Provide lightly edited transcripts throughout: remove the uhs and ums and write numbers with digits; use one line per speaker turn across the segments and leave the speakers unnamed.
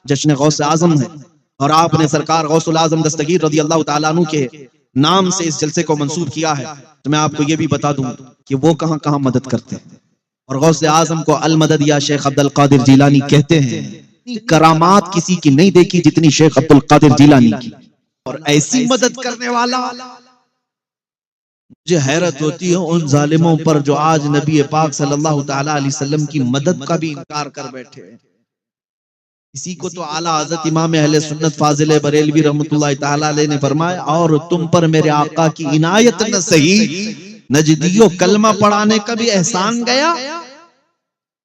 جشن غوث اعظم ہے، اور آپ نے سرکار غوث الاعظم دستگیر رضی اللہ تعالیٰ عنہ کے نام سے اس جلسے کو منسوب کیا ہے، تو میں آپ کو یہ بھی بتا دوں کہ وہ کہاں کہاں مدد کرتے ہیں، اور غوث اعظم کو المدد یا شیخ عبد القادر جیلانی کہتے ہیں۔ کرامات کسی کی نہیں دیکھی جتنی شیخ عبد القادر جیلانی کی، اور ایسی مدد کرنے والا۔ مجھے حیرت ہوتی ہے ان ظالموں پر جو آج نبی پاک صلی اللہ تعالیٰ علیہ وسلم کی مدد کا بھی انکار کر بیٹھے ہیں۔ اسی کو تو اعلیٰ حضرت امام اہل سنت فاضل بریلوی رحمۃ اللہ تعالیٰ علیہ نے فرمایا، اور تم پر میرے آقا کی عنایت نہ سہی، نجدیوں کلمہ پڑھانے کا بھی احسان گیا،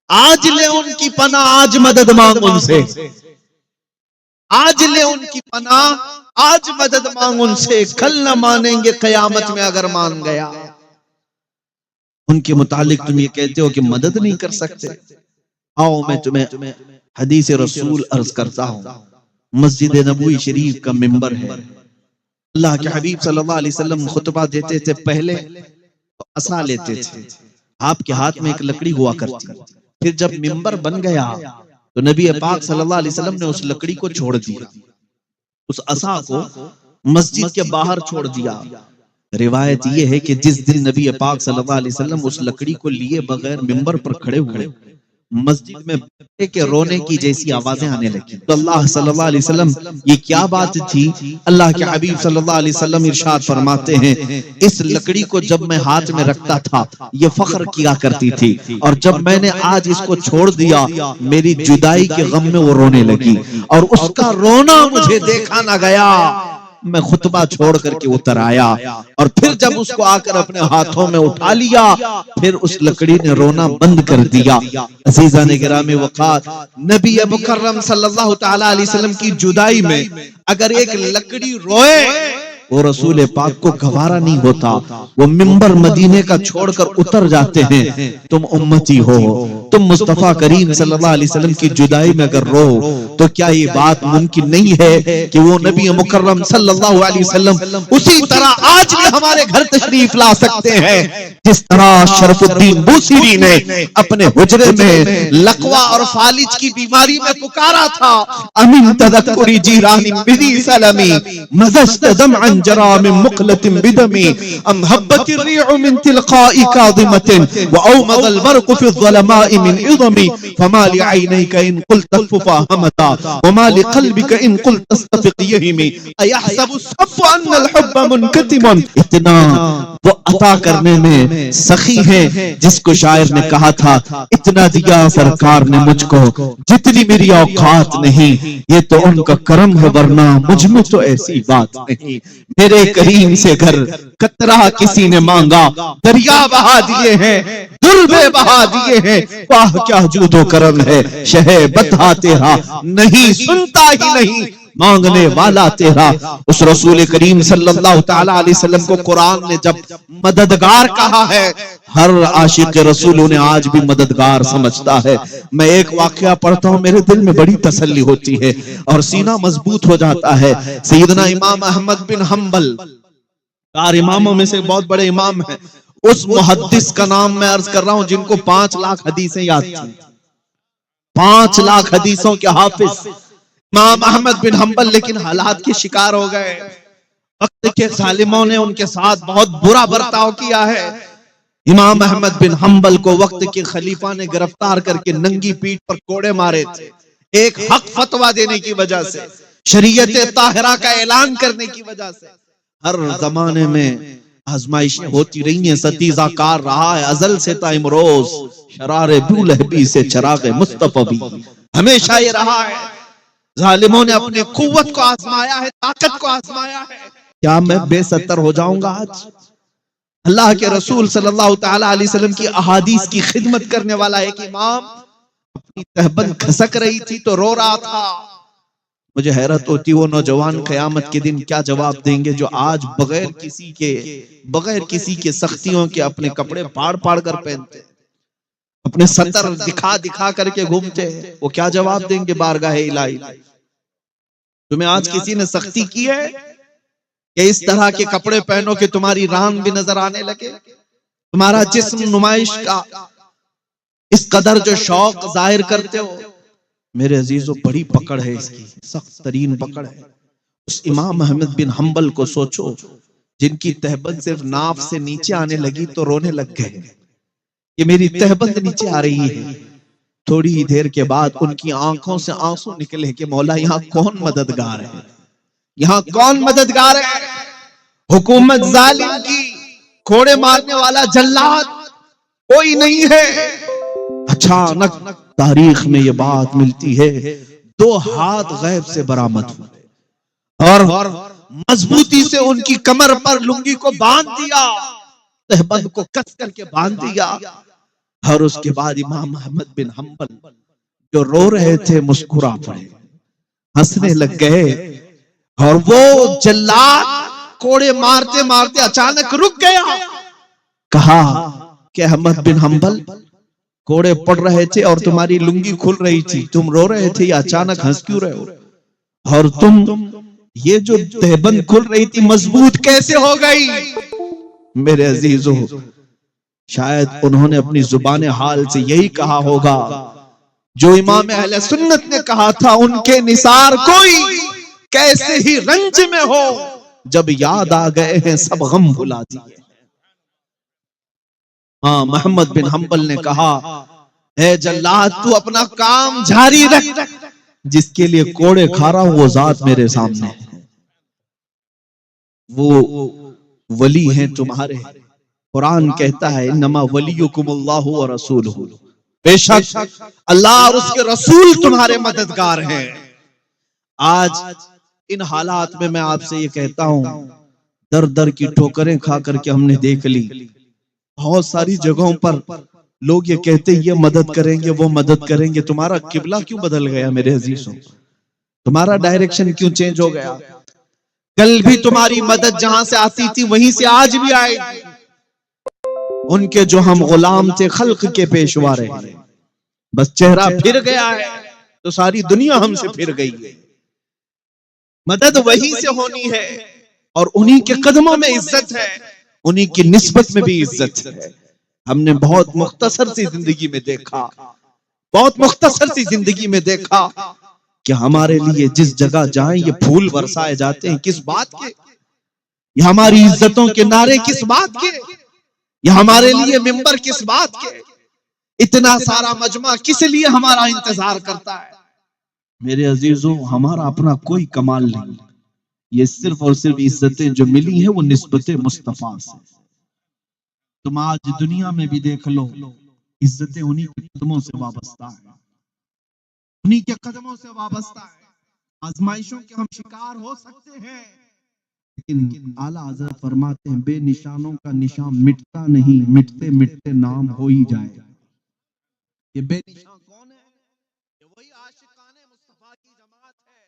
آج لے ان کی پناہ، آج مدد مانگ ان سے، آج لے ان کی پناہ، آج مدد مانگ ان سے، کل نہ مانیں گے قیامت میں اگر مان گیا۔ ان کے متعلق تم یہ کہتے ہو کہ مدد نہیں کر سکتے، آؤ میں تمہیں حدیث رسول عرض کرتا ہوں۔ مسجد نبوی شریف کا ممبر ہے، اللہ کے حبیب صلی اللہ علیہ وسلم خطبہ دیتے تھے، پہلے عصا لیتے تھے، آپ کے ہاتھ میں ایک لکڑی ہوا کرتی، پھر جب ممبر بن گیا تو نبی پاک صلی اللہ علیہ وسلم نے اس لکڑی کو چھوڑ دیا، اس عصا کو مسجد کے باہر چھوڑ دیا۔ روایت یہ ہے کہ جس دن نبی پاک صلی اللہ علیہ وسلم اس لکڑی کو لیے بغیر ممبر پر کھڑے ہوئے، مسجد میں بچے کے رونے کی جیسی آوازیں آنے لگی۔ تو اللہ صلی اللہ علیہ وسلم، یہ کیا بات تھی؟ اللہ کے حبیب صلی اللہ علیہ وسلم ارشاد فرماتے ہیں، اس لکڑی کو جب میں ہاتھ میں رکھتا تھا یہ فخر کیا کرتی تھی، اور جب میں نے آج اس کو چھوڑ دیا میری جدائی کے غم میں وہ رونے لگی، اور اس کا رونا مجھے دیکھا نہ گیا، میں خطبہ چھوڑ کر کے اتر آیا، اور پھر جب اس کو آ کر اپنے ہاتھوں میں اٹھا لیا، پھر اس لکڑی نے رونا بند کر دیا۔ عزیزان گرامی وقار، نبی مکرم صلی اللہ تعالیٰ علیہ وسلم کی جدائی میں اگر ایک لکڑی روئے، وہ رسول پاک کو گوارا نہیں ہوتا، وہ ممبر مدینے کا چھوڑ کر اتر جاتے ہیں۔ تم امتی ہو، تم مصطفیٰ کریم صلی اللہ علیہ وسلم کی جدائی میں اگر رو تو کیا یہ بات ممکن نہیں ہے کہ وہ نبی مکرم صلی اللہ علیہ وسلم اسی طرح آج بھی ہمارے گھر تشریف لا سکتے ہیں، جس طرح شرف الدین بوسیری نے اپنے حجرے میں لقوہ اور فالج کی بیماری میں پکارا تھا، امین تذکری جیرانی بدی سلمی مزجت دمعا جرى من مقلة بدمي أم هبت الريح من تلقاء كاظمة وأومض البرق في الظلماء من عظمي فما لعينيك إن قلت تكفف همتا وما لقلبك إن قلت تستفق يهمي أيحسب الصف أن الحب منكتم۔ اتنا وہ عطا کرنے میں سخی ہے جس کو شاعر نے کہا تھا، اتنا دیا سرکار نے مجھ کو جتنی میری اوقات نہیں، یہ تو ان کا کرم ہے ورنہ مجھ میں تو ایسی بات نہیں۔ میرے کریم سے گھر قطرہ کسی نے مانگا، دریا بہا دیے ہیں، دربے بہا دیے ہیں، واہ کیا جود و کرم ہے شہ بتا تیرا، نہیں سنتا ہی نہیں مانگنے والا تیرا۔ اس رسول کریم صلی اللہ تعالیٰ علیہ وسلم کو قرآن نے جب مددگار کہا ہے، ہر عاشق رسول انہیں آج بھی مددگار سمجھتا ہے۔ میں ایک واقعہ پڑھتا ہوں، میرے دل میں بڑی تسلی ہوتی ہے اور سینہ مضبوط ہو جاتا ہے۔ سیدنا امام احمد بن حنبل، چار اماموں میں سے بہت بڑے امام ہیں، اس محدث کا نام میں عرض کر رہا ہوں جن کو 5 لاکھ حدیثیں یاد تھیں، 5 لاکھ حدیثوں کے حافظ امام احمد بن حنبل، لیکن حالات کے شکار ہو گئے، وقت کے ظالموں نے ان کے ساتھ بہت برا برتاؤ کیا ہے۔ امام احمد بن حنبل کو وقت کے خلیفہ نے گرفتار کر کے ننگی پیٹھ پر کوڑے مارے تھے، ایک حق فتویٰ دینے کی وجہ سے، شریعت طاہرہ کا اعلان کرنے کی وجہ سے۔ ہر زمانے میں آزمائشیں ہوتی رہی ہیں، ستیزہ کار رہا ہے ازل سے تا امروز، شرار ابو لہبی سے چراغ مصطفی بھی، ہمیشہ یہ رہا ہے۔ ظالموں نے اپنی قوت کو آزمایا ہے، طاقت کو آزمایا ہے۔ کیا میں بے ستر ہو جاؤں گا آج؟ اللہ کے رسول صلی اللہ تعالیٰ علیہ وسلم کی احادیث کی خدمت کرنے والا ایک امام اپنی تہبند کھسک رہی تھی تو رو رہا تھا۔ مجھے حیرت ہوتی وہ نوجوان قیامت کے دن کیا جواب دیں گے جو آج بغیر کسی کے سختیوں کے اپنے کپڑے پاڑ پاڑ کر پہنتے، اپنے ستر دکھا دکھا کر کے گھومتے ہیں۔ وہ کیا جواب دیں گے بارگاہ الہی؟ تمہیں آج کسی نے سختی کی ہے کہ اس طرح کے کپڑے پہنو کہ تمہاری ران بھی نظر آنے لگے، تمہارا جسم نمائش کا اس قدر جو شوق ظاہر کرتے ہو، میرے عزیزوں بڑی پکڑ ہے اس کی، سخت ترین پکڑ ہے۔ اس امام احمد بن حنبل کو سوچو جن کی تہبند صرف ناف سے نیچے آنے لگی تو رونے لگ گئے کہ میری تہبند نیچے آ رہی ہے۔ تھوڑی ہی دیر کے بعد ان کی آنکھوں سے آنسو نکلے کہ مولا یہاں کون مددگار ہے، یہاں کون مددگار ہے؟ حکومت ظالم کی، کوڑے مارنے والا جلاد کوئی نہیں ہے۔ اچانک تاریخ میں یہ بات ملتی ہے، 2 ہاتھ غیب سے برآمد ہوئے اور مضبوطی سے ان کی کمر پر لنگی کو باندھ دیا، تہبند کو کس کر کے باندھ دیا۔ اور اس کے بعد امام احمد بن حنبل جو رو رہے تھے مسکرا پڑے، ہنسنے لگ گئے، اور وہ جلاد کوڑے مارتے مارتے اچانک رک گیا۔ کہا کہ احمد بن حنبل کوڑے پڑ رہے تھے اور تمہاری لنگی کھل رہی تھی، تم رو رہے تھے، یا اچانک ہنس کیوں رہے ہو؟ اور تم یہ جو تہبند کھل رہی تھی مضبوط کیسے ہو گئی؟ میرے عزیزو، شاید انہوں نے اپنی زبان حال سے یہی کہا ہوگا جو امام اہل سنت نے کہا تھا، ان کے نثار کوئی کیسے ہی رنج میں ہو، جب یاد آ گئے ہیں سب غم بھلا دیے۔ ہاں، محمد بن حنبل نے کہا اے جلاد تو اپنا کام جاری رکھ، جس کے لیے کوڑے کھا رہا ہوں وہ ذات میرے سامنے ہے، وہ ولی ہیں تمہارے۔ قرآن کہتا ہے انما ولیکم اللہ ورسولہ، بے شک اللہ اور اس کے رسول تمہارے مددگار ہیں۔ آج ان حالات میں آپ سے یہ کہتا ہوں، در در کی ٹھوکریں کھا کر کے ہم نے دیکھ لی، بہت ساری جگہوں پر لوگ یہ کہتے ہیں یہ مدد کریں گے وہ مدد کریں گے، تمہارا قبلہ کیوں بدل گیا میرے عزیزوں؟ تمہارا ڈائریکشن کیوں چینج ہو گیا؟ کل بھی تمہاری مدد جہاں سے آتی تھی وہیں سے آج بھی آئے گی۔ ان کے جو ہم غلام تھے خلق کے پیشوا رہے، بس چہرہ پھر گیا ہے تو ساری دنیا ہم سے پھر گئی ہے۔ مدد وہیں سے ہونی ہے اور انہی کے قدموں میں عزت ہے، انہی کی نسبت میں بھی عزت ہے۔ ہم نے بہت مختصر سی زندگی میں دیکھا، بہت مختصر سی زندگی میں دیکھا کہ ہمارے لیے جس جگہ جائیں یہ پھول برسائے جاتے ہیں، کس بات کے؟ یہ ہماری عزتوں کے نعرے کس بات کے؟ یہ ہمارے لیے ممبر کس بات کے؟ اتنا سارا مجمع کس لیے ہمارا انتظار کرتا ہے؟ میرے عزیزوں، ہمارا اپنا کوئی کمال نہیں، یہ صرف اور صرف عزتیں جو ملی ہیں وہ نسبت مصطفیٰ سے۔ تم آج دنیا میں بھی دیکھ لو، عزتیں انہی کے قدموں سے وابستہ ہیں، انہی کے قدموں سے وابستہ ہے۔ آزمائشوں کے ہم شکار ہو سکتے ہیں، لیکن اعلیٰ حضرت فرماتے ہیں بے نشانوں کا نشان مٹتا نہیں، مٹتے مٹتے نام ہو ہی جائے۔ یہ بے نشان کون ہے؟ یہ وہی عاشقان مصطفیٰ کی جماعت ہے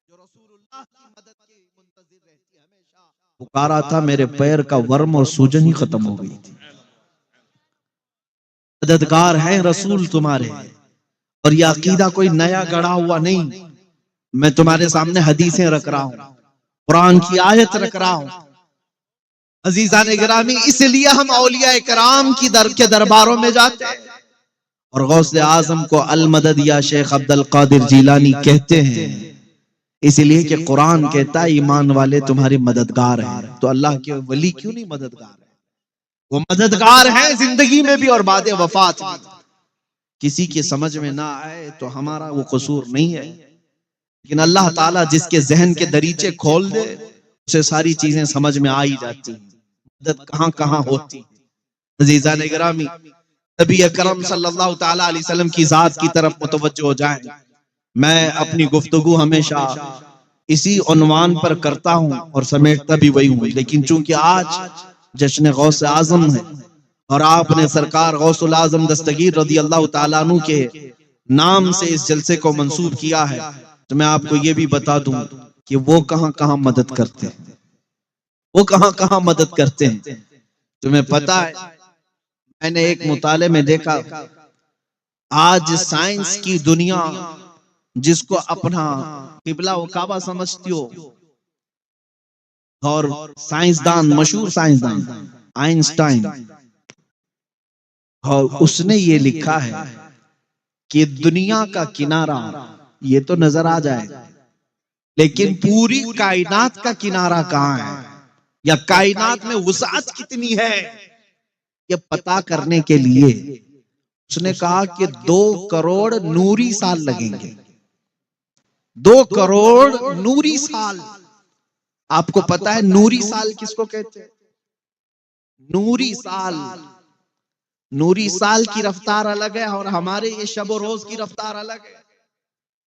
جو رسول اللہ کی مدد کی منتظر رہتی ہے ہمیشہ۔ پکارا تھا میرے پیر کا ورم اور سوجن ہی ختم ہو گئی تھی۔ مددگار ہیں رسول تمہارے، اور یہ عقیدہ کوئی نیا گڑھا ہوا نہیں، میں تمہارے سامنے حدیثیں رکھ رہا ہوں، قرآن کی آیت رکھ رہا ہوں۔ عزیزان گرامی، اس لیے ہم اولیاء کرام کی کے درباروں میں جاتے ہیں اور غوث اعظم کو المدد یا شیخ عبد القادر جیلانی کہتے ہیں، اس لیے کہ قرآن کہتا ہے ایمان والے تمہارے مددگار ہیں، تو اللہ کے ولی کیوں نہیں مددگار ہیں؟ وہ مددگار ہیں زندگی میں بھی اور بعد وفات بھی۔ کسی کی سمجھ میں نہ آئے تو ہمارا وہ قصور نہیں ہے، لیکن اللہ تعالیٰ جس کے ذہن کے دریچے کھول دے اسے ساری چیزیں سمجھ میں آ ہی جاتی ہیں، مدد کہاں کہاں ہوتی۔ عزیزان گرامی، نبی اکرم صلی اللہ تعالیٰ علیہ وسلم کی ذات کی طرف متوجہ ہو جائیں۔ میں اپنی گفتگو ہمیشہ اسی عنوان پر کرتا ہوں اور سمیٹتا بھی وہی ہوں، لیکن چونکہ آج جشن غوث اعظم ہے اور آپ نے سرکار غوث الاعظم دستگیر رضی اللہ تعالیٰ عنہ کے نام سے اس جلسے کو منسوب کیا ہے، تو میں آپ کو یہ بھی بتا دوں کہ وہ کہاں کہاں مدد کرتے ہیں، وہ کہاں کہاں مدد کرتے ہیں۔ تمہیں پتا ہے، میں نے ایک مطالعے میں دیکھا، آج سائنس کی دنیا جس کو اپنا قبلہ و کعبہ سمجھتی ہو، اور سائنسدان، مشہور سائنسدان آئنسٹائن، اور اس نے یہ لکھا ہے کہ دنیا کا کنارہ یہ تو نظر آ جائے، لیکن پوری کائنات کا کنارہ کہاں ہے، یا کائنات میں وسعت کتنی ہے، یہ پتا کرنے کے لیے اس نے کہا کہ 2 کروڑ نوری سال لگیں گے۔ 2 کروڑ نوری سال۔ آپ کو پتا ہے نوری سال کس کو کہتے ہیں؟ نوری سال، نوری سال کی رفتار الگ ہے اور ہمارے یہ شب و روز کی رفتار الگ ہے۔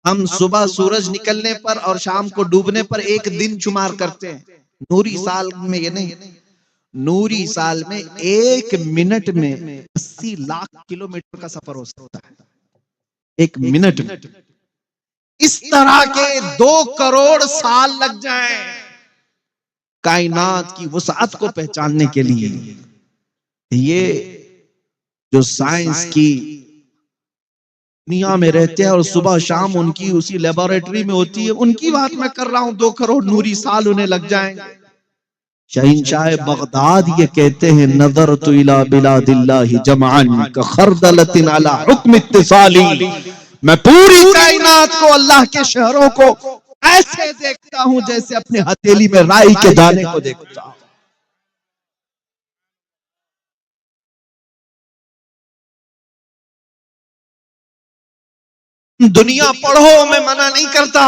ہم صبح سورج نکلنے پر اور شام کو ڈوبنے پر 1 دن شمار کرتے ہیں، نوری سال میں یہ نہیں۔ نوری سال میں 1 منٹ میں 80 لاکھ کلومیٹر کا سفر ہو سکتا ہے، 1 منٹ میں۔ اس طرح کے 2 کروڑ سال لگ جائیں کائنات کی وسعت کو پہچاننے کے لیے۔ یہ جو سائنس کی دنیا میں رہتے ہیں اور صبح شام ان کی اسی لیبارٹری میں ہوتی ہے، ان کی بات میں کر رہا ہوں، 2 کروڑ نوری سال انہیں لگ جائیں گے۔ شہنشاہ بغداد یہ کہتے ہیں نظرت الی بلاد اللہ جمعا کخردلۃ علی حکم اتصالی، میں پوری کائنات کو، اللہ کے شہروں کو ایسے دیکھتا ہوں جیسے اپنے ہتھیلی میں رائی کے دانے کو دیکھتا ہوں۔ دنیا پڑھو، میں منع نہیں کرتا،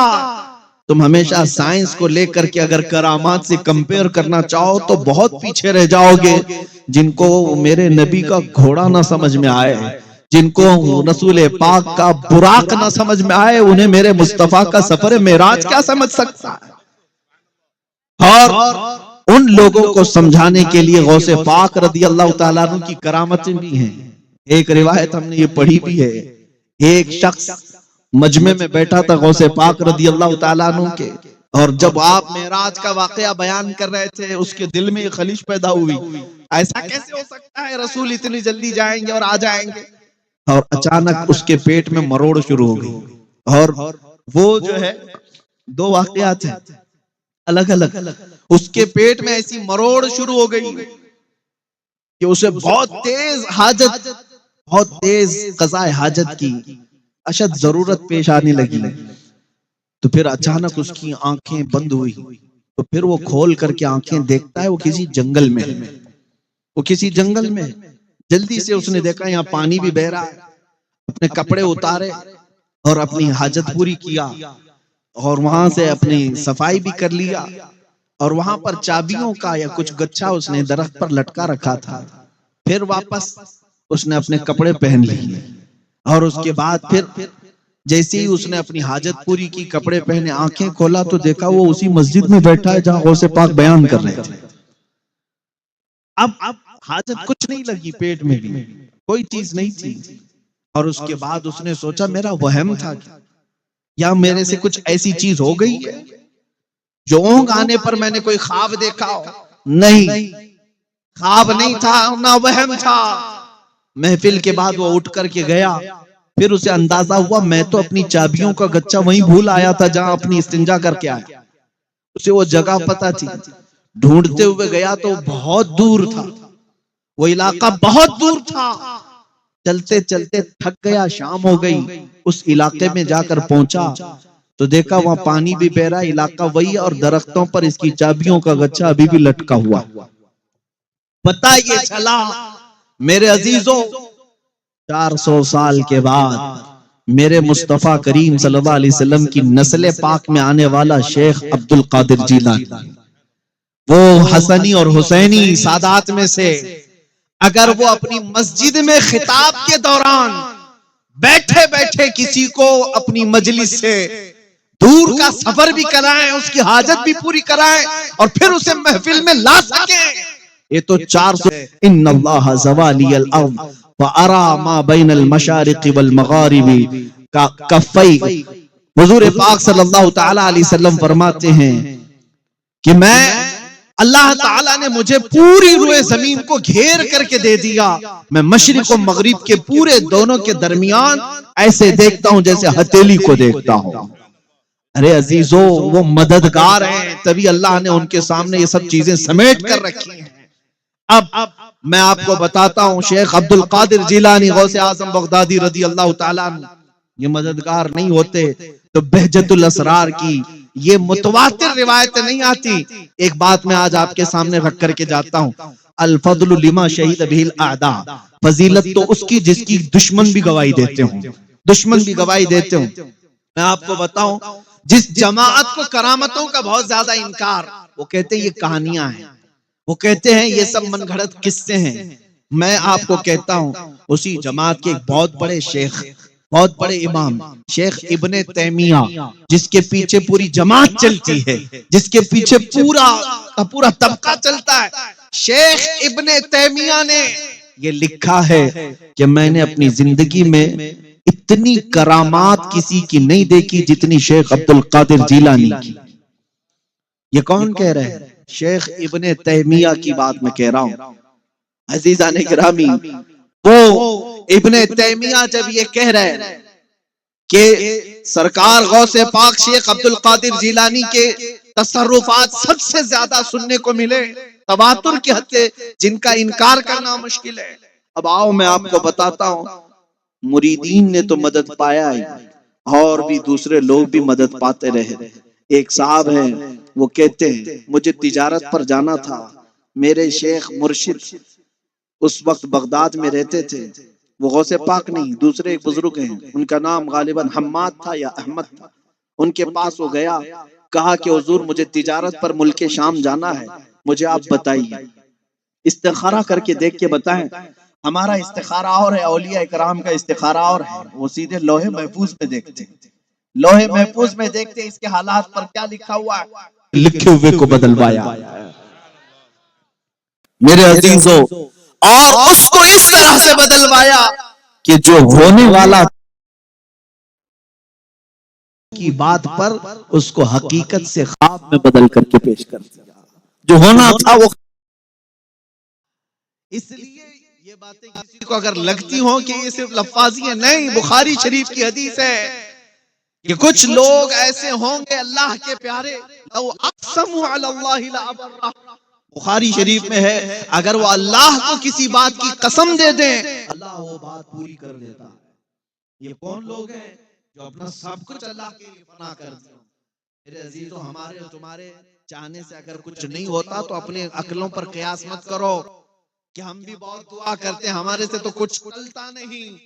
تم ہمیشہ سائنس کو لے کر کے اگر کرامات سے کمپیئر کرنا چاہو تو بہت پیچھے رہ جاؤ گے۔ جن کو میرے نبی کا گھوڑا نہ سمجھ میں آئے، جن کو رسول پاک کا براق نہ سمجھ میں آئے، انہیں میرے مصطفیٰ کا سفر معراج کیا سمجھ سکتا ہے؟ اور ان لوگوں کو سمجھانے کے لیے غوث پاک رضی اللہ تعالیٰ عنہ کی کرامتیں بھی ہیں۔ ایک روایت ہم نے یہ پڑھی بھی ہے، ایک شخص مجمع میں بیٹھا تھا غوث پاک رضی اللہ تعالیٰ عنہ کے، اور جب آپ معراج کا واقعہ بیان کر رہے تھے اس کے دل میں خلیش پیدا ہوئی، ایسا کیسے ہو سکتا ہے رسول اتنی جلدی جائیں گے اور آ جائیں گے؟ اور اچانک اس کے پیٹ میں مروڑ شروع ہو گئی، اور وہ جو ہے 2 واقعات ہیں الگ الگ، اس کے پیٹ میں ایسی مروڑ شروع ہو گئی کہ اسے بہت تیز حاجت، بہت تیز قضاء حاجت کی اشد ضرورت پیش آنے لگی۔ تو پھر اچانک اس کی آنکھیں بند ہوئی، تو پھر وہ کھول کر کے آنکھیں دیکھتا ہے وہ کسی جنگل میں، وہ کسی جنگل میں۔ جلدی سے اس نے دیکھا یہاں پانی بھی بہ رہا ہے، اپنے کپڑے اتارے اور اپنی حاجت پوری کیا، اور وہاں سے اپنی صفائی بھی کر لیا، اور وہاں پر چابیوں کا یا کچھ گچھا اس نے درخت پر لٹکا رکھا تھا۔ پھر واپس اس نے اپنے کپڑے پہن لیے، اور اس کے بعد پھر جیسے ہی اس نے اپنی حاجت پوری کی، کپڑے پہنے، آنکھیں کھولا تو دیکھا وہ اسی مسجد میں بیٹھا ہے جہاں غوث پاک بیان کر رہے تھے۔ اب حاجت کچھ نہیں لگی، پیٹ میں بھی کوئی چیز نہیں تھی، اور اس کے بعد اس نے سوچا میرا وہم تھا یا میرے سے کچھ ایسی چیز ہو گئی ہے جو اونگ آنے پر میں نے کوئی خواب دیکھا ہو؟ نہیں، خواب نہیں تھا نہ وہم تھا۔ محفل کے بعد وہ اٹھ کر کے گیا، پھر اسے اندازہ ہوا میں تو اپنی چابیوں کا گچھا وہیں بھول آیا تھا جہاں اپنی استنجا کر کے آیا۔ اسے وہ جگہ پتا تھی، ڈھونڈتے ہوئے گیا تو بہت دور تھا، وہ علاقہ بہت دور تھا۔ چلتے چلتے تھک گیا، شام ہو گئی، اس علاقے میں جا کر پہنچا تو دیکھا وہاں پانی بھی بہ رہا، علاقہ وہی، اور درختوں پر اس کی چابیوں کا گچھا ابھی بھی لٹکا ہوا۔ پتہ یہ چلا میرے عزیزوں 400 سال کے بعد میرے مصطفیٰ کریم صلی اللہ علیہ وسلم کی نسل پاک میں آنے والا شیخ عبد القادر جیلانی، وہ حسنی اور حسینی سادات میں سے، اگر وہ اپنی مسجد میں خطاب کے دوران بیٹھے بیٹھے کسی کو اپنی مجلس سے دور کا سفر بھی کرائیں، اس کی حاجت بھی پوری کرائیں، اور پھر اسے محفل میں لا سکیں، یہ تو 400 ان اللہ زوالی الارض وارا ما بین المشارق والمغارب کفی۔ حضور پاک صلی اللہ تعالی علیہ وسلم فرماتے ہیں کہ میں اللہ تعالیٰ نے مجھے پوری روئے زمین کو گھیر کر کے دے دیا، میں مشرق و مغرب کے پورے دونوں کے درمیان ایسے دیکھتا ہوں جیسے ہتھیلی کو دیکھتا ہوں۔ ارے عزیزو، وہ مددگار ہیں، تبھی اللہ نے ان کے سامنے یہ سب چیزیں سمیٹ کر رکھی ہیں۔ اب میں آپ کو بتاتا ہوں، شیخ عبد القادر جیلانی غوث اعظم بغدادی رضی اللہ تعالیٰ عنہ یہ مددگار نہیں ہوتے تو بہجت الاسرار کی یہ متواتر روایتیں نہیں آتی. ایک بات میں آج آپ کے سامنے رکھ کر کے جاتا ہوں، الفضل لما شہید بہ الاعداء، فضیلت تو اس کی جس کی دشمن بھی گواہی دیتے ہوں، دشمن بھی گواہی دیتے ہوں. میں آپ کو بتاؤں، جس جماعت کو کرامتوں کا بہت زیادہ انکار، وہ کہتے ہیں یہ کہانیاں ہیں، وہ کہتے ہیں یہ سب من گھڑت قصے ہیں. میں آپ کو کہتا ہوں اسی جماعت کے ایک بہت بڑے شیخ، بہت بڑے امام شیخ ابن تیمیہ، جس کے پیچھے پوری جماعت چلتی ہے، جس کے پیچھے پورا طبقہ چلتا ہے، شیخ ابن تیمیہ نے یہ لکھا ہے کہ میں نے اپنی زندگی میں اتنی کرامات کسی کی نہیں دیکھی جتنی شیخ عبد القادر جیلانی کی. یہ کون کہہ رہے ہیں؟ شیخ ابن تیمیہ کی بات میں کہہ رہا ہوں. عزیزان گرامی، وہ ابن تیمیہ جب یہ کہہ رہے ہیں کہ سرکار غوث پاک شیخ عبد القادر جیلانی کے تصرفات سب سے زیادہ سننے کو ملے، تواتر کی حد سے، جن کا انکار کرنا مشکل ہے. اب آؤ میں آپ کو بتاتا ہوں، مریدین نے تو مدد پایا ہی، اور بھی دوسرے لوگ بھی مدد پاتے رہے. ایک صاحب ہیں، وہ کہتے ہیں مجھے تجارت پر جانا تھا، میرے شیخ مرشد اس وقت بغداد میں رہتے تھے، وہ غوث پاک نہیں، دوسرے ایک بزرگ ہیں، ان کا نام غالباً حماد تھا یا احمد تھا. ان کے پاس وہ گیا، کہا کہ حضور مجھے تجارت پر ملک شام جانا ہے، مجھے آپ بتائیے، استخارہ کر کے دیکھ کے بتائیں. ہمارا استخارہ اور ہے، اولیاء اکرام کا استخارہ اور ہے. وہ سیدھے لوہے محفوظ میں دیکھتے، لوہے محفوظ میں دیکھتے اس کے حالات پر کیا لکھا ہوا ہے، لکھے ہوئے کو بدلوایا. میرے عزیزو، اور اس کو اس طرح سے بدلوایا کہ جو ہونے والا کی بات پر اس کو حقیقت سے خواب میں بدل کر کے پیش کر دیا. جو ہونا تھا وہ. اس لیے یہ باتیں کسی کو اگر لگتی ہوں کہ یہ صرف لفاظی ہے، نہیں، بخاری شریف کی حدیث ہے کہ کچھ لوگ ایسے ہوں گے اللہ کے پیارے، لو اقسموا علی اللہ لابرہ، بخاری شریف میں ہے، اگر وہ اللہ کو کسی بات کی قسم دے دیں اللہ وہ بات پوری کر دیتا ہے. یہ کون لوگ ہیں جو اپنا سب کچھ اللہ کے لیے فنا کر دیں؟ میرے عزیزو، ہمارے اور تمہارے چاہنے سے اگر کچھ نہیں ہوتا تو اپنے عقلوں پر قیاس مت کرو کہ ہم بھی بہت دعا کرتے ہیں ہمارے سے تو کچھ چلتا نہیں.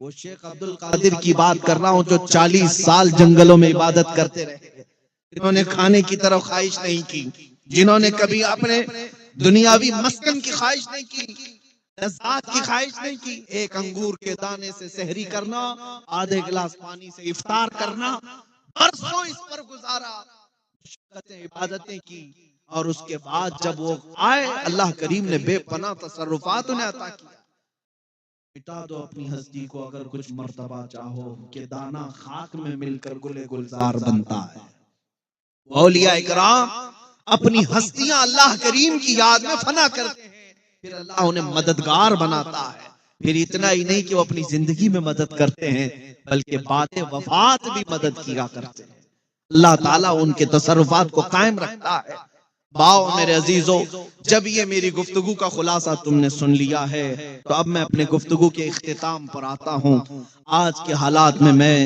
وہ شیخ عبد القادر کی بات کر رہا ہوں جو 40 سال جنگلوں میں عبادت کرتے رہے، جنہوں نے کھانے کی طرف خواہش نہیں کی، جنہوں نے کبھی اپنے دنیاوی مسکن کی خواہش نہیں کی، لذات کی خواہش نہیں کی. ایک انگور کے دانے سے سحری کرنا، آدھے گلاس پانی سے افطار کرنا، برسوں اس پر گزارا، مشقتیں عبادتیں کی، اور اس کے بعد جب وہ آئے اللہ کریم نے بے پناہ تصرفات انہیں عطا کیا. مٹا دو اپنی ہستی کو اگر کچھ مرتبہ چاہو، کہ دانا خاک میں مل کر گلے گلزار بنتا ہے. اولیاء اکرام اپنی ہستیاں اللہ کریم کی یاد میں فنا کرتے ہیں، پھر اللہ انہیں مددگار بناتا ہے. پھر اتنا ہی نہیں کہ وہ اپنی زندگی میں مدد کرتے ہیں بلکہ بات وفات بھی مدد کیا کرتے ہیں. اللہ تعالیٰ ان کے تصرفات کو قائم رکھتا ہے. باؤ میرے عزیزو، جب یہ میری گفتگو کا خلاصہ تم نے سن لیا ہے تو اب میں اپنے گفتگو کے اختتام پر آتا ہوں. آج کے حالات میں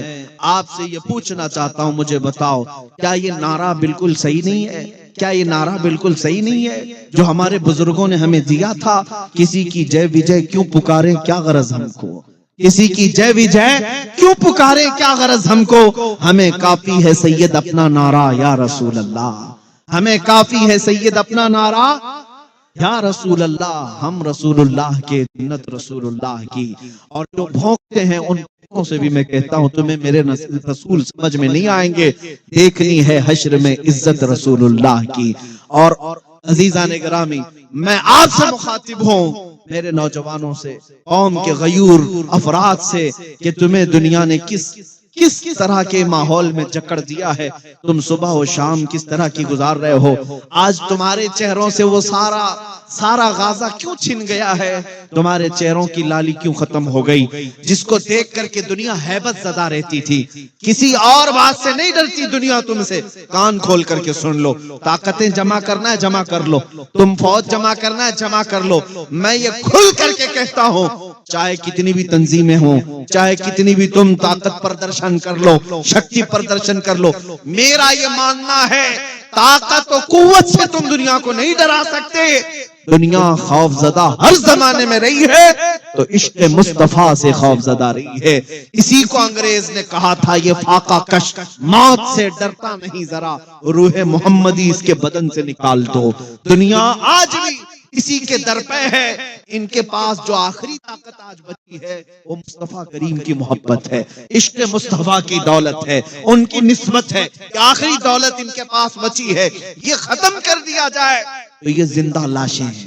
آپ سے یہ پوچھنا چاہتا ہوں، مجھے بتاؤ کیا یہ نعرہ بالکل صحیح نہیں ہے؟ کیا یہ نعرہ بالکل صحیح نہیں ہے جو ہمارے بزرگوں نے ہمیں دیا تھا؟ کسی کی جے وجے کیوں پکارے کیا غرض ہم کو، کسی کی جے وجے کیوں پکارے کیا غرض ہم کو، ہمیں کافی ہے سید اپنا نعرہ یا رسول اللہ، ہمیں کافی ہے سید اپنا نعرہ یا رسول اللہ. ہم رسول اللہ کے، جنت رسول اللہ کی. اور جو بھونکتے ہیں ان بھونکوں سے بھی میں کہتا ہوں تمہیں میرے رسول سمجھ میں نہیں آئیں گے، دیکھنی ہے حشر میں عزت رسول اللہ کی. اور عزیزان گرامی، میں آپ سے مخاطب ہوں، میرے نوجوانوں سے، قوم کے غیور افراد سے، کہ تمہیں دنیا نے کس طرح کے ماحول میں جکڑ دیا ہے، تم صبح و شام کس طرح کی گزار رہے ہو. آج تمہارے چہروں سے وہ سارا غازہ کیوں چھن گیا ہے؟ تمہارے چہروں کی لالی کیوں ختم ہو گئی؟ جس کو دیکھ کر کے دنیا ہیبت زدہ رہتی تھی، کسی اور بات سے نہیں ڈرتی دنیا تم سے۔ کان کھول کر کے سن لو، طاقتیں جمع کرنا ہے جمع کر لو، تم فوج جمع کرنا ہے جمع کر لو۔ میں یہ کھل کر کے کہتا ہوں، چاہے کتنی بھی تنظیمیں ہوں، چاہے کتنی بھی تم طاقت پردرشن کر لو، شکتی پردرشن کر لو، میرا یہ ماننا ہے طاقت و قوت سے تم دنیا کو نہیں ڈرا سکتے۔ دنیا خوف زدہ ہر زمانے میں رہی ہے تو عشق مصطفیٰ سے خوف زدہ رہی ہے۔ اسی کو انگریز نے کہا تھا، یہ فاقہ کش موت سے ڈرتا نہیں ذرا، روح محمدی اس کے بدن سے نکال دو۔ دنیا آج بھی اسی کے در پہ ہے، ان کے پاس جو آخری طاقت آج بچی ہے وہ مصطفیٰ کریم کی محبت ہے، عشق مصطفیٰ کی دولت ہے، ان کی نسبت ہے کہ آخری دولت ان کے پاس بچی ہے، یہ ختم کر دیا جائے تو یہ زندہ لاشیں ہیں،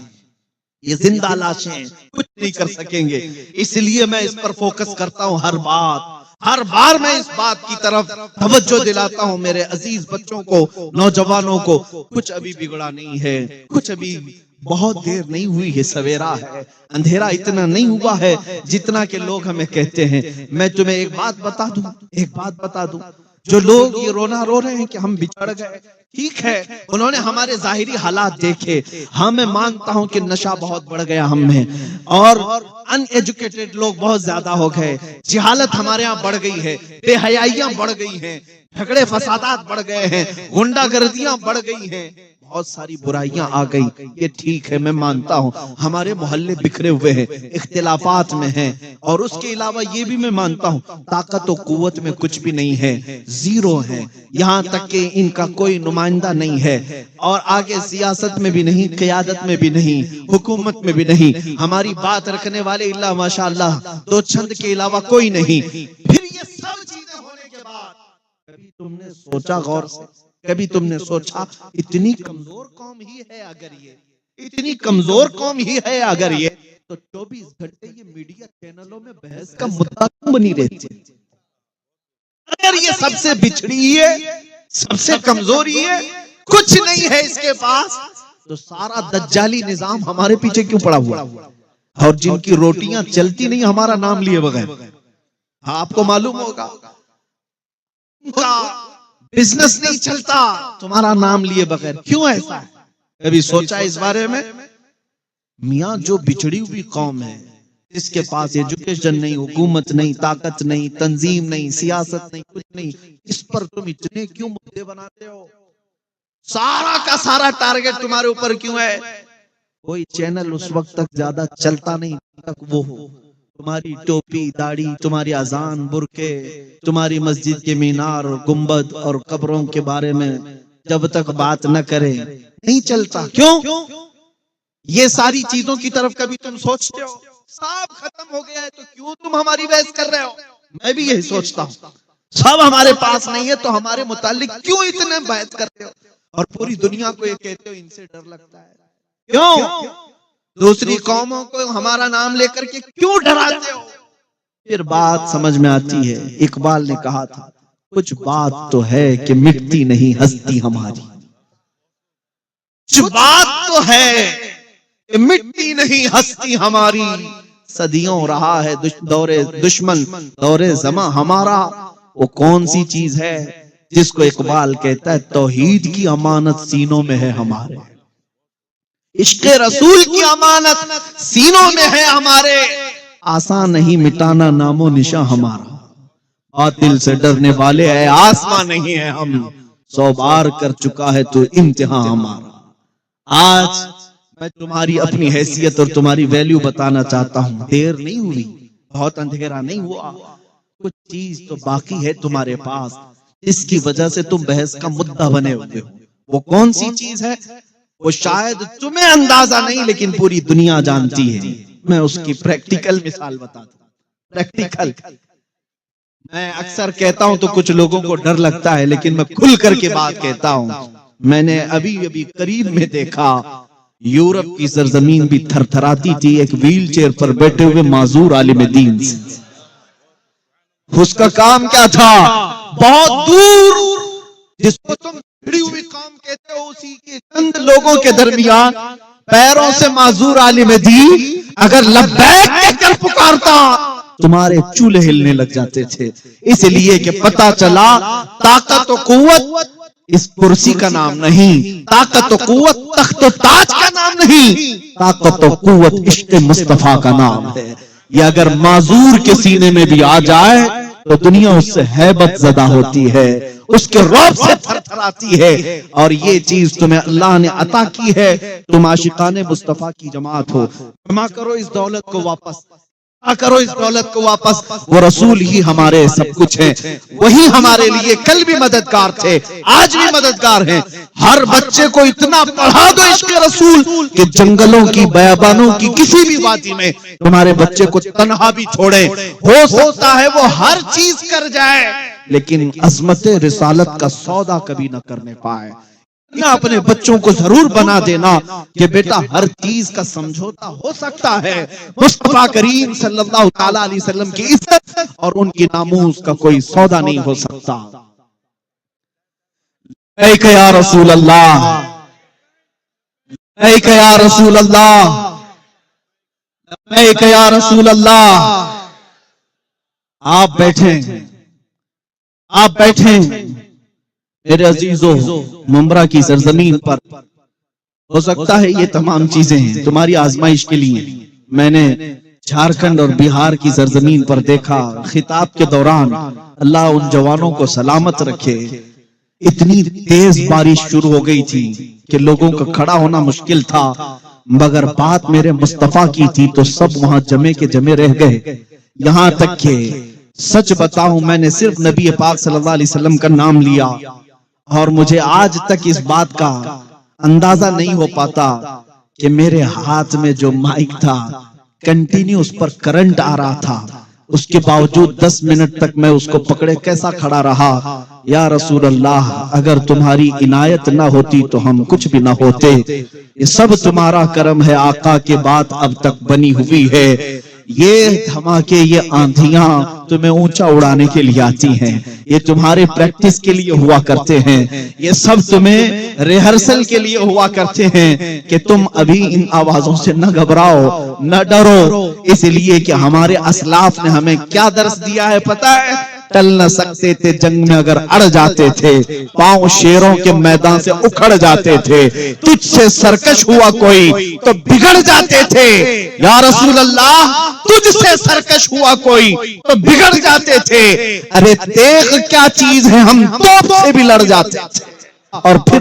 یہ زندہ لاشیں ہیں، کچھ نہیں کر سکیں گے۔ اس لیے میں اس پر فوکس کرتا ہوں، ہر بار میں اس بات کی طرف توجہ دلاتا ہوں میرے عزیز بچوں کو، نوجوانوں کو، کچھ ابھی بگڑا نہیں ہے، کچھ ابھی بہت دیر نہیں ہوئی ہے، سویرا ہے، اندھیرا اتنا نہیں ہوا ہے جتنا کہ لوگ ہمیں کہتے ہیں۔ میں تمہیں ایک بات بتا دوں، جو لوگ یہ رونا رو رہے ہیں کہ ہم بچھڑ گئے، ٹھیک ہے، انہوں نے ہمارے ظاہری حالات دیکھے، میں مانتا ہوں کہ نشہ بہت بڑھ گیا ہم میں، اور ان ایجوکیٹڈ لوگ بہت زیادہ ہو گئے، جہالت ہمارے ہاں بڑھ گئی ہے، بے حیائیاں بڑھ گئی ہیں، جھگڑے فسادات بڑھ گئے ہیں، غنڈہ گردیاں بڑھ گئی ہیں، بہت ساری برائیاں آ گئی، یہ ٹھیک ہے، میں مانتا ہوں ہمارے محلے بکھرے ہوئے ہیں، اختلافات میں ہیں، اور اس کے علاوہ یہ بھی میں مانتا ہوں طاقت و قوت میں کچھ بھی نہیں ہے، زیرو ہے، یہاں تک کہ ان کا کوئی نمائندہ نہیں ہے، اور آگے سیاست میں بھی نہیں، قیادت میں بھی نہیں، حکومت میں بھی نہیں، ہماری بات رکھنے والے اللہ ماشاءاللہ دو چند کے علاوہ کوئی نہیں۔ پھر یہ سب چیزیں ہونے کے بعد کبھی تم نے سوچا غور سے، کبھی تم نے سوچا اتنی کمزور قوم ہی ہے اگر یہ تو 24 گھنٹے یہ میڈیا چینلوں میں بحث کا مدعا کیوں بنی رہتی ہے؟ اگر یہ سب سے بچھڑی ہے، سب سے کمزوری ہے، کچھ نہیں ہے اس کے پاس، تو سارا دجالی نظام ہمارے پیچھے کیوں پڑا ہوا؟ اور جن کی روٹیاں چلتی نہیں ہمارا نام لیے بغیر، آپ کو معلوم ہوگا بزنس نہیں چلتا تمہارا نام لیے بغیر، کیوں ایسا ہے؟ کبھی سوچا اس بارے میں؟ میاں جو بچڑی ہوئی قوم ہے، اس کے پاس ایجوکیشن نہیں، حکومت نہیں، طاقت نہیں، تنظیم نہیں، سیاست نہیں، کچھ نہیں، اس پر تم اتنے کیوں مدعے بناتے ہو؟ سارا کا سارا ٹارگٹ تمہارے اوپر کیوں ہے؟ کوئی چینل اس وقت تک زیادہ چلتا نہیں تک وہ ہو، تمہاری ٹوپی داڑھی، تمہاری اذان برقعے، تمہاری مسجد کے مینار اور گنبد اور قبروں کے بارے میں جب تک بات نہ کرے نہیں چلتا۔ کیوں؟ یہ ساری چیزوں کی طرف کبھی تم سوچتے ہو؟ سب ختم ہو گیا ہے تو کیوں تم ہماری بحث کر رہے ہو؟ میں بھی یہی سوچتا ہوں، سب ہمارے پاس نہیں ہے تو ہمارے متعلق کیوں اتنے بحث کرتے ہو؟ اور پوری دنیا کو یہ کہتے ہو ان سے ڈر لگتا ہے، کیوں؟ دوسری قوموں کو ہمارا نام لے کر کے کیوں ڈراتے ہو؟ پھر بات سمجھ میں آتی ہے، اقبال نے کہا تھا کچھ بات تو ہے کہ مٹتی نہیں ہستی ہماری، کچھ بات تو ہے کہ مٹتی نہیں ہستی ہماری، صدیوں رہا ہے دور دشمن دور زماں ہمارا، وہ کون سی چیز ہے جس کو اقبال کہتا ہے توحید کی امانت سینوں میں ہے ہمارے، عشق رسول کی امانت سینوں میں ہے ہمارے، آسان نہیں مٹانا نام و نشاں ہمارا، باطل سے ڈرنے والے ہے آسمان نہیں ہے ہم، 100 بار کر چکا ہے تو امتحان ہمارا۔ آج میں تمہاری اپنی حیثیت اور تمہاری ویلیو بتانا چاہتا ہوں، دیر نہیں ہوئی، بہت اندھیرا نہیں ہوا، کچھ چیز تو باقی ہے تمہارے پاس، اس کی وجہ سے تم بحث کا مدعا بنے ہوئے ہو۔ وہ کون سی چیز ہے؟ وہ شاید تمہیں اندازہ نہیں لیکن پوری دنیا جانتی ہے۔ میں اس کی پریکٹیکل مثال بتاتا ہوں، پریکٹیکل۔ میں اکثر کہتا ہوں تو کچھ لوگوں کو ڈر لگتا ہے لیکن میں کھل کر کے بات کہتا ہوں۔ میں نے ابھی قریب میں دیکھا، یورپ کی سرزمین بھی تھر تھراتی تھی ایک ویل چیئر پر بیٹھے ہوئے معذور عالم دین سے۔ اس کا کام کیا تھا؟ بہت دور جس کو تم بھیڑی ہوئی قوم کہتے ہو، اسی کے چند لوگوں کے درمیان پیروں سے معذور عالم دین اگر لبیک کہہ کر پکارتا تمہارے چولہے ہلنے لگ جاتے تھے، اس لیے کہ پتا چلا طاقت و قوت اس کرسی کا نام نہیں، طاقت و قوت تخت و تاج کا نام نہیں، طاقت و قوت عشق مصطفیٰ کا نام ہے۔ یہ اگر معذور کے سینے میں بھی آ جائے تو دنیا اس سے ہیبت زدہ ہوتی ہے، اس کے رعب سے تھر تھر آتی ہے، اور یہ چیز تمہیں اللہ نے عطا کی ہے، تم عاشقان مصطفیٰ کی جماعت ہو۔ جمع کرو اس دولت کو واپس، کرو اس دولت کو واپس، وہ رسول ہی ہمارے سب کچھ ہیں، وہی ہمارے لیے کل بھی مددگار تھے، آج بھی مددگار ہیں۔ ہر بچے کو اتنا پڑھا دو عشق رسول کہ جنگلوں کی بیابانوں کی کسی بھی وادی میں تمہارے بچے کو تنہا بھی چھوڑے، ہو سکتا ہے وہ ہر چیز کر جائے لیکن عظمت رسالت کا سودا کبھی نہ کرنے پائے۔ نہ اپنے بچوں کو ضرور بنا دینا کہ بیٹا ہر چیز کا سمجھوتا ہو سکتا ہے، مصطفیٰ کریم صلی اللہ تعالی علیہ وسلم کی عزت اور ان کی ناموس کا کوئی سودا نہیں ہو سکتا۔ لبیک یا رسول اللہ، لبیک یا رسول اللہ، لبیک یا رسول اللہ۔ آپ بیٹھیں، آپ بیٹھیں میرے عزیزو، ممبرا کی سرزمین پر ہو سکتا ہے یہ تمام چیزیں ہیں تمہاری آزمائش کے لیے۔ میں نے جھارکھنڈ اور بہار کی سرزمین پر دیکھا، خطاب کے دوران اللہ ان جوانوں کو سلامت رکھے، اتنی تیز بارش شروع ہو گئی تھی کہ لوگوں کا کھڑا ہونا مشکل تھا، مگر بات میرے مصطفیٰ کی تھی تو سب وہاں جمے کے جمے رہ گئے۔ یہاں تک کہ سچ بتاؤں میں نے صرف نبی پاک صلی اللہ علیہ وسلم کا نام لیا اور مجھے آج تک اس بات کا اندازہ نہیں ہو پاتا کہ میرے ہاتھ میں جو مائک تھا کنٹینیو اس پر کرنٹ آ رہا تھا، اس کے باوجود 10 منٹ تک میں اس کو پکڑے کیسا کھڑا رہا۔ یا رسول اللہ، اگر تمہاری عنایت نہ ہوتی تو ہم کچھ بھی نہ ہوتے، یہ سب تمہارا کرم ہے آقا، کے بات اب تک بنی ہوئی ہے۔ یہ دھماکے، یہ آندھیاں تمہیں اونچا اڑانے کے لیے آتی ہیں، یہ تمہارے پریکٹس کے لیے ہوا کرتے ہیں، یہ سب تمہیں ریہرسل کے لیے ہوا کرتے ہیں کہ تم ابھی ان آوازوں سے نہ گھبراؤ، نہ ڈرو، اس لیے کہ ہمارے اسلاف نے ہمیں کیا درس دیا ہے پتہ ہے؟ ٹل نہ سکتے تھے جنگ میں اگر اڑ جاتے تھے، پاؤں شیروں کے میدان سے اکھڑ جاتے تھے، تجھ سے سرکش ہوا کوئی تو بگڑ جاتے تھے۔ یا رسول اللہ، تجھ سے سرکش ہوا کوئی تو بگڑ جاتے تھے، ارے دیکھ کیا چیز ہے، ہم توپ سے بھی لڑ جاتے تھے اور پھر